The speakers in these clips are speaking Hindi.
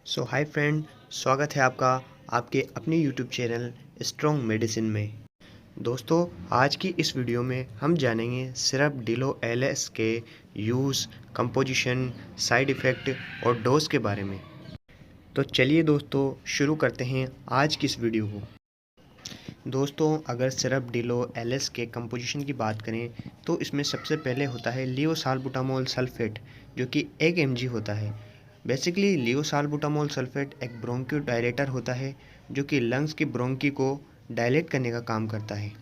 सो हाय फ्रेंड, स्वागत है आपका आपके अपने यूट्यूब चैनल स्ट्रॉन्ग मेडिसिन में। दोस्तों, आज की इस वीडियो में हम जानेंगे सिरप डिलो एलएस के यूज़, कंपोजिशन, साइड इफ़ेक्ट और डोज के बारे में। तो चलिए दोस्तों, शुरू करते हैं आज की इस वीडियो को। दोस्तों, अगर सिरप डिलो एलएस के कंपोजिशन की बात करें तो इसमें सबसे पहले होता है लियोसाल्बुटामोल सल्फेट, जो कि 1 mg होता है। बेसिकली लियोसाल्बुटामोल सल्फेट एक ब्रोंकियोडायलेटर होता है जो कि लंग्स की ब्रोंकी को डायलेट करने का काम करता है।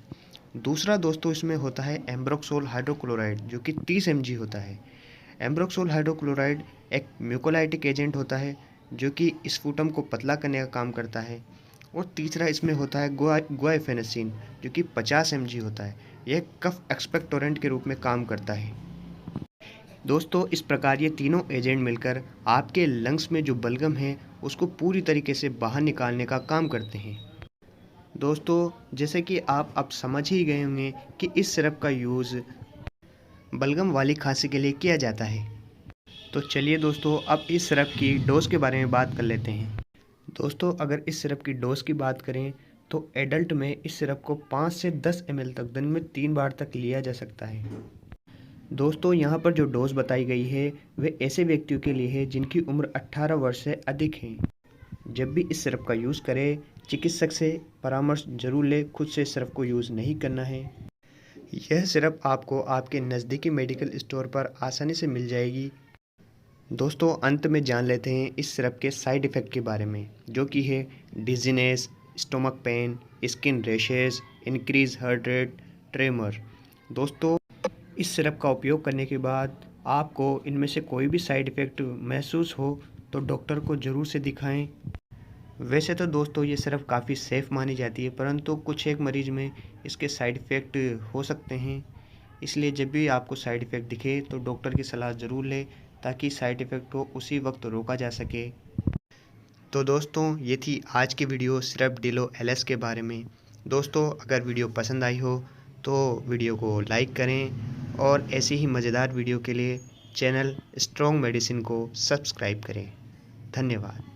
दूसरा दोस्तों इसमें होता है एम्ब्रोक्सोल हाइड्रोक्लोराइड, जो कि 30 mg होता है। एम्ब्रोक्सोल हाइड्रोक्लोराइड एक म्यूकोलाइटिक एजेंट होता है जो कि स्पूटम को पतला करने का काम करता है। और तीसरा इसमें होता है गुआइफेनेसिन, जो कि 50 mg होता है। यह कफ एक्सपेक्टोरेंट के रूप में काम करता है। दोस्तों, इस प्रकार ये तीनों एजेंट मिलकर आपके लंग्स में जो बलगम है उसको पूरी तरीके से बाहर निकालने का काम करते हैं। दोस्तों, जैसे कि आप अब समझ ही गए होंगे कि इस सिरप का यूज़ बलगम वाली खांसी के लिए किया जाता है। तो चलिए दोस्तों, अब इस सिरप की डोज के बारे में बात कर लेते हैं। दोस्तों, अगर इस सिरप की डोज की बात करें तो एडल्ट में इस सिरप को 5 से 10 ml तक दिन में 3 बार तक लिया जा सकता है। दोस्तों, यहाँ पर जो डोज बताई गई है वे ऐसे व्यक्तियों के लिए है जिनकी उम्र 18 वर्ष से अधिक है। जब भी इस सिरप का यूज़ करें, चिकित्सक से परामर्श जरूर लें। खुद से सिरप को यूज़ नहीं करना है। यह सिरप आपको आपके नज़दीकी मेडिकल स्टोर पर आसानी से मिल जाएगी। दोस्तों, अंत में जान लेते हैं इस सिरप के साइड इफ़ेक्ट के बारे में, जो कि है dizziness, stomach pain, skin rashes, increase heart rate, tremor. दोस्तों, इस सिरप का उपयोग करने के बाद आपको इनमें से कोई भी साइड इफ़ेक्ट महसूस हो तो डॉक्टर को ज़रूर से दिखाएं। वैसे तो दोस्तों ये सिरप काफ़ी सेफ़ मानी जाती है, परंतु कुछ एक मरीज़ में इसके साइड इफ़ेक्ट हो सकते हैं। इसलिए जब भी आपको साइड इफ़ेक्ट दिखे तो डॉक्टर की सलाह ज़रूर लें, ताकि साइड इफ़ेक्ट को उसी वक्त रोका जा सके। तो दोस्तों, ये थी आज की वीडियो सिरप डिलो एलएस के बारे में। दोस्तों, अगर वीडियो पसंद आई हो तो वीडियो को लाइक करें और ऐसी ही मज़ेदार वीडियो के लिए चैनल स्ट्रॉन्ग मेडिसिन को सब्सक्राइब करें। धन्यवाद।